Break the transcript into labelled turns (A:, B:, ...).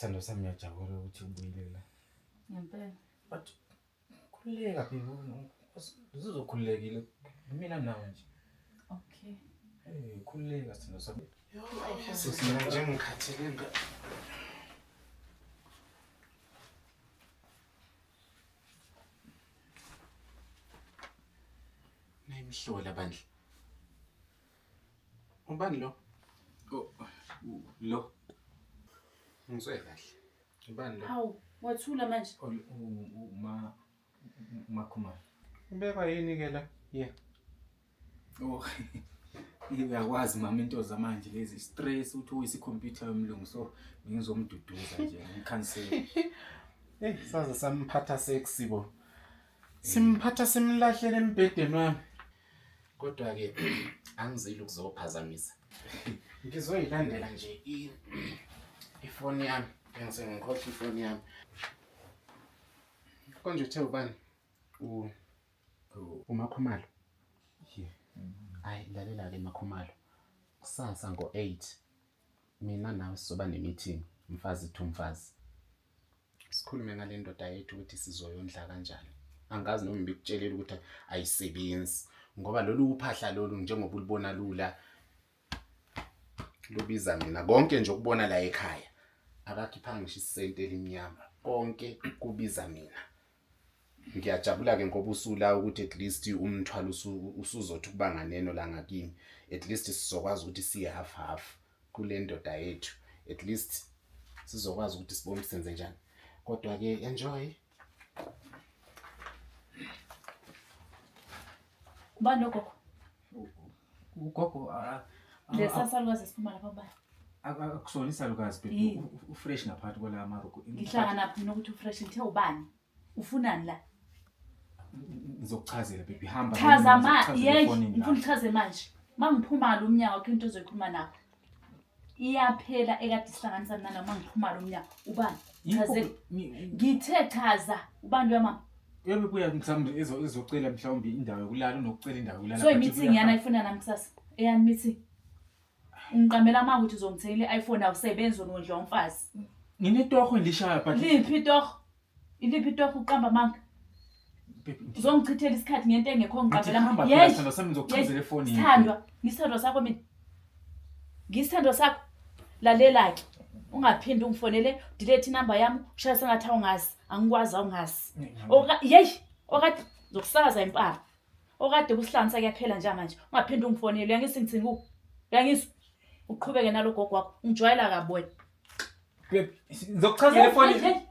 A: Sithando sami ngiyajabula ukuthi ubuyile la.
B: Ngempela.
A: But khuleka phela uzokhulekile mina nawe nje.
B: Okay.
A: Khuleka sithando sami.
C: Sesina nje ngikhathele nga. Nayimhlola bandla. Ubani lo? Lo. Ngizwe kahle. Ubani lo?
B: Hawu, wathula manje.
A: Makhumalo.
C: Ubekwa yini ke la? Yeah.
A: Uyakwazi mama into zamanje lezi stress uthi uyisikhompyutha yomlungu so ngizomduduza nje ngikhansela.
C: Saze samphatha seksibo. Simphatha simlahlele embhedeni wami. Kodwa ke angizile ukuzophazamisa. Ngizoyilandela nje ifoni yami. Ngise ngikhohle ifoni yami. Konje uthe ubani? Umakhumalo. Hayi lalela ke Makhumalo. Kusasa ngo8 mina nawe sizoba nemeeting mfazi to mfazi. Sikhulume ngale ndoda yethu ukuthi sizoyondla kanjani. Angazi noma ngikutshelela ukuthi ayisebenzi ngoba lolu uphahla lolu njengoba ulibona lula lubiza mina konke nje ukubona la ekhaya. Akakhipha ngisho isente elimnyama. Konke kubiza mina. Ngiyajabula ke ngoba usula ukuthi at least umthwalo usuzothi kubanga neno la ngakini. At least sizokwazi ukuthi siye half kule ndoda yethu. At least sizokwazi ukuthi sibone senze njani. Kodwa ke enjoy.
B: Ubani gogo?
A: Ugogo
B: Lesasalukazi siphuma lapha baba.
A: akusona isalukazi baby ufresh ngaphathi kwala maroko.
B: Ngihlangana naphi nokuthi ufresh ngithe ubani? Ufunani la?
A: Ngizokuchazela baby hamba.
B: Chaza ngifuna uchaze manje. Mangiphuma lo umnyaka wakho into ozoyikhuluma nakho. Iyaphela ekade sihlanganisa nana mangiphuma lo umnyaka. Ubani? Chaze. Ngithe chaza ubani wamama?
A: Yebo buya mhlawumbe ezocela mhlawumbe indawo yokulala unokucela indawo yokulala.
B: So imeeting yana ifuna nami kusasa. Eyani meeting. Ngiqamela manje ukuthi uzongithengile iPhone awusebenzi onondla umfazi.
A: Nginetoho ngilishaya but
B: Liphi itoho? Iliphi itoho uqamba manga? Uzongichithela isikhathi ngento engekho ngiqabela
A: mama. Yes, sithando sami ngizokuchazela ifoni yini.
B: Sithandwa, ngisithandwa sakho mina. Ngisithandwa sakho. Lalela ke. Ungaphindi ungifonele, delete number yami, ushaya sengathi awungazi, angikwazi awungazi. Okade zokusaza impara. Okade kusihlangisa kuyaphela nje manje. Ungaphindi ungifonele, uyangisi ngithinga ku. Uyangisi uqhubeke nalogogo wakho. Ungijwayela kabi wena.
A: Ngizokuchazela ifoni.